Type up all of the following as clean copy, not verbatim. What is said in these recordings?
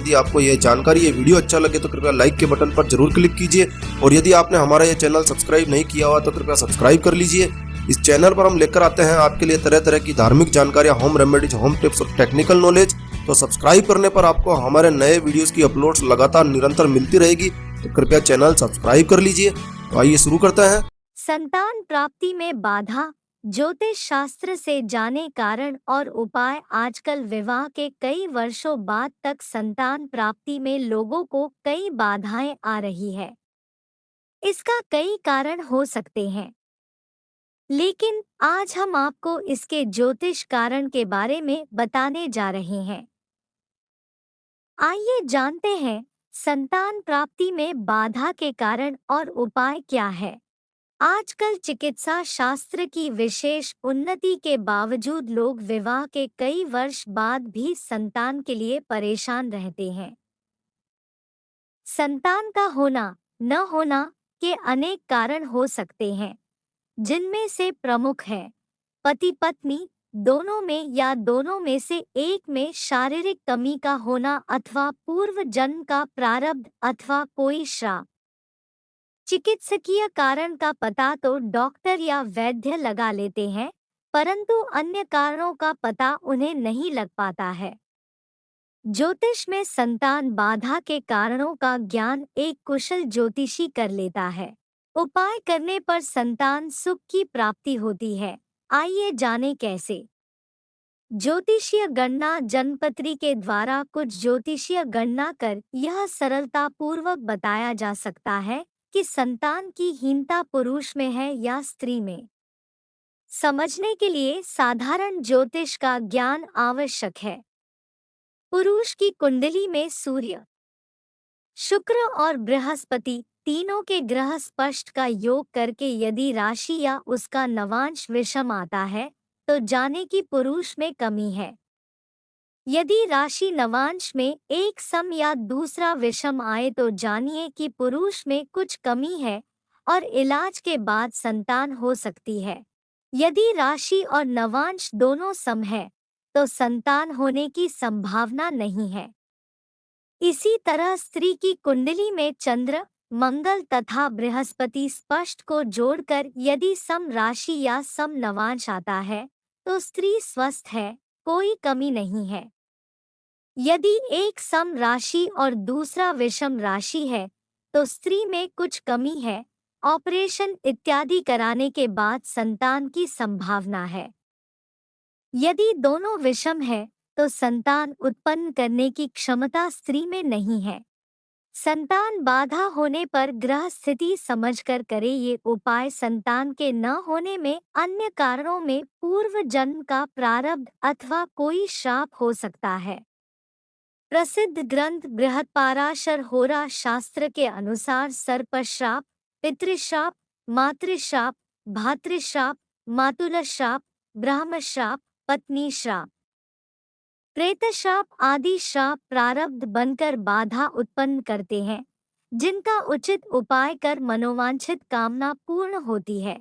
यदि आपको ये जानकारी, ये वीडियो अच्छा लगे तो कृपया लाइक के बटन पर जरूर क्लिक कीजिए और यदि आपने हमारा ये चैनल सब्सक्राइब नहीं किया हुआ तो कृपया सब्सक्राइब कर लीजिए। इस चैनल पर हम लेकर आते हैं आपके लिए तरह तरह की धार्मिक जानकारियां, होम रेमेडीज, होम टिप्स और टेक्निकल नॉलेज। तो सब्सक्राइब करने पर आपको हमारे नए वीडियोस की अपलोड्स लगातार निरंतर मिलती रहेगी, तो कृपया चैनल सब्सक्राइब कर लीजिए। तो आइए शुरू करते हैं। संतान प्राप्ति में बाधा, ज्योतिष शास्त्र से जाने कारण और उपाय। आजकल विवाह के कई वर्षों बाद तक संतान प्राप्ति में लोगों को कई बाधाएं आ रही है। इसका कई कारण हो सकते हैं, लेकिन आज हम आपको इसके ज्योतिष कारण के बारे में बताने जा रहे हैं। आइए जानते हैं संतान प्राप्ति में बाधा के कारण और उपाय क्या है। आजकल चिकित्सा शास्त्र की विशेष उन्नति के बावजूद लोग विवाह के कई वर्ष बाद भी संतान के लिए परेशान रहते हैं। संतान का होना न होना के अनेक कारण हो सकते हैं, जिनमें से प्रमुख है पति पत्नी दोनों में या दोनों में से एक में शारीरिक कमी का होना अथवा पूर्व जन्म का प्रारब्ध अथवा कोई श्राप। चिकित्सकीय कारण का पता तो डॉक्टर या वैद्य लगा लेते हैं, परंतु अन्य कारणों का पता उन्हें नहीं लग पाता है। ज्योतिष में संतान बाधा के कारणों का ज्ञान एक कुशल ज्योतिषी कर लेता है। उपाय करने पर संतान सुख की प्राप्ति होती है। आइए जानें कैसे। ज्योतिषीय गणना। जन्मपत्री के द्वारा कुछ ज्योतिषीय गणना कर यह सरलता पूर्वक बताया जा सकता है कि संतान की हीनता पुरुष में है या स्त्री में। समझने के लिए साधारण ज्योतिष का ज्ञान आवश्यक है। पुरुष की कुंडली में सूर्य, शुक्र और बृहस्पति तीनों के ग्रह स्पष्ट का योग करके यदि राशि या उसका नवांश विषम आता है तो जाने की पुरुष में कमी है। यदि राशि नवांश में एक सम या दूसरा विषम आए तो जानिए कि पुरुष में कुछ कमी है और इलाज के बाद संतान हो सकती है। यदि राशि और नवांश दोनों सम है तो संतान होने की संभावना नहीं है। इसी तरह स्त्री की कुंडली में चंद्र, मंगल तथा बृहस्पति स्पष्ट को जोड़कर यदि सम राशि या सम नवांश आता है तो स्त्री स्वस्थ है, कोई कमी नहीं है। यदि एक सम राशि और दूसरा विषम राशि है तो स्त्री में कुछ कमी है, ऑपरेशन इत्यादि कराने के बाद संतान की संभावना है। यदि दोनों विषम है तो संतान उत्पन्न करने की क्षमता स्त्री में नहीं है। संतान बाधा होने पर ग्रह स्थिति समझकर करे ये उपाय। संतान के न होने में अन्य कारणों में पूर्व जन्म का प्रारब्ध अथवा कोई श्राप हो सकता है। प्रसिद्ध ग्रंथ बृहत्पाराशर होरा शास्त्र के अनुसार सर्पश्राप, पितृश्राप, मातृश्राप, भातृश्राप, मातुलश्राप, ब्रह्मश्राप, पत्नी श्राप, प्रेतश्राप आदि श्राप प्रारब्ध बनकर बाधा उत्पन्न करते हैं, जिनका उचित उपाय कर मनोवांछित कामना पूर्ण होती है।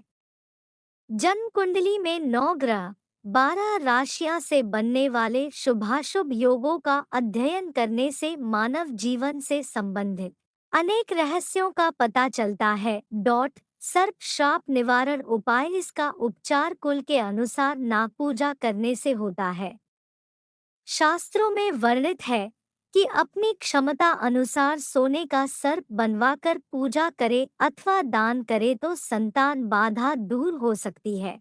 जन्म कुंडली में 9 ग्रह, 12 राशियां से बनने वाले शुभाशुभ योगों का अध्ययन करने से मानव जीवन से संबंधित अनेक रहस्यों का पता चलता है। सर्प श्राप निवारण उपाय। इसका उपचार कुल के अनुसार नाग पूजा करने से होता है। शास्त्रों में वर्णित है कि अपनी क्षमता अनुसार सोने का सर्प बनवाकर पूजा करे अथवा दान करे तो संतान बाधा दूर हो सकती है।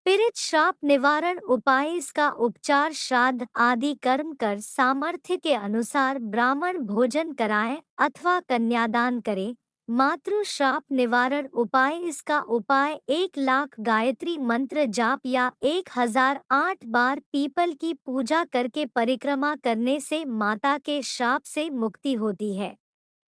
पीड़ित श्राप निवारण उपाय। इसका उपचार श्राद्ध आदि कर्म कर सामर्थ्य के अनुसार ब्राह्मण भोजन कराएं अथवा कन्यादान करें। मातृ श्राप निवारण उपाय। इसका उपाय 1,00,000 गायत्री मंत्र जाप या 1008 बार पीपल की पूजा करके परिक्रमा करने से माता के श्राप से मुक्ति होती है।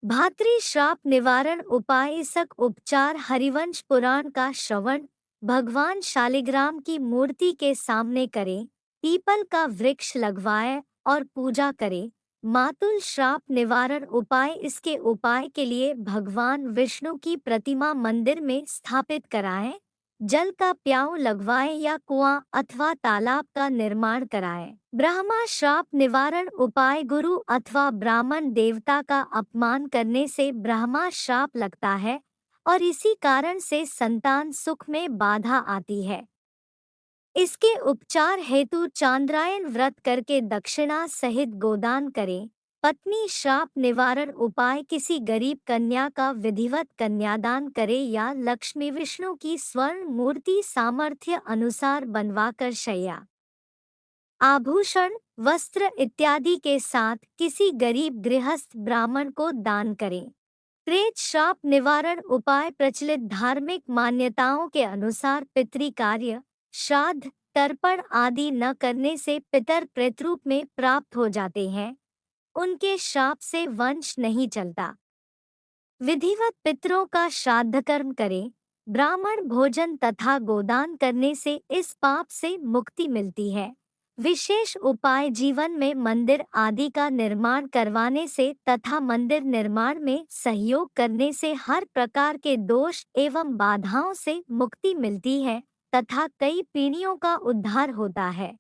भातृ श्राप निवारण उपाय। इसक उपचार हरिवंश पुराण का श्रवण, भगवान शालिग्राम की मूर्ति के सामने करें, पीपल का वृक्ष लगवाएं और पूजा करें। मातुल श्राप निवारण उपाय। इसके उपाय के लिए भगवान विष्णु की प्रतिमा मंदिर में स्थापित कराएं, जल का प्याऊ लगवाएं या कुआं अथवा तालाब का निर्माण कराएं। ब्रह्मा श्राप निवारण उपाय: गुरु अथवा ब्राह्मण देवता का अपमान करने से ब्रह्मा श्राप लगता है और इसी कारण से संतान सुख में बाधा आती है। इसके उपचार हेतु चांद्रायन व्रत करके दक्षिणा सहित गोदान करें। पत्नी श्राप निवारण उपाय: किसी गरीब कन्या का विधिवत कन्यादान करे या लक्ष्मी विष्णु की स्वर्ण मूर्ति सामर्थ्य अनुसार बनवाकर शैया, आभूषण, वस्त्र इत्यादि के साथ किसी गरीब गृहस्थ ब्राह्मण को दान करें। प्रेत श्राप निवारण उपाय: प्रचलित धार्मिक मान्यताओं के अनुसार पितृ कार्य, श्राद्ध, तर्पण आदि न करने से पितर प्रेतरूप में प्राप्त हो जाते हैं। उनके श्राप से वंश नहीं चलता। विधिवत पितरों का श्राद्ध कर्म करें। ब्राह्मण भोजन तथा गोदान करने से इस पाप से मुक्ति मिलती है। विशेष उपाय: जीवन में मंदिर आदि का निर्माण करवाने से तथा मंदिर निर्माण में सहयोग करने से हर प्रकार के दोष एवं बाधाओं से मुक्ति मिलती है तथा कई पीढ़ियों का उद्धार होता है।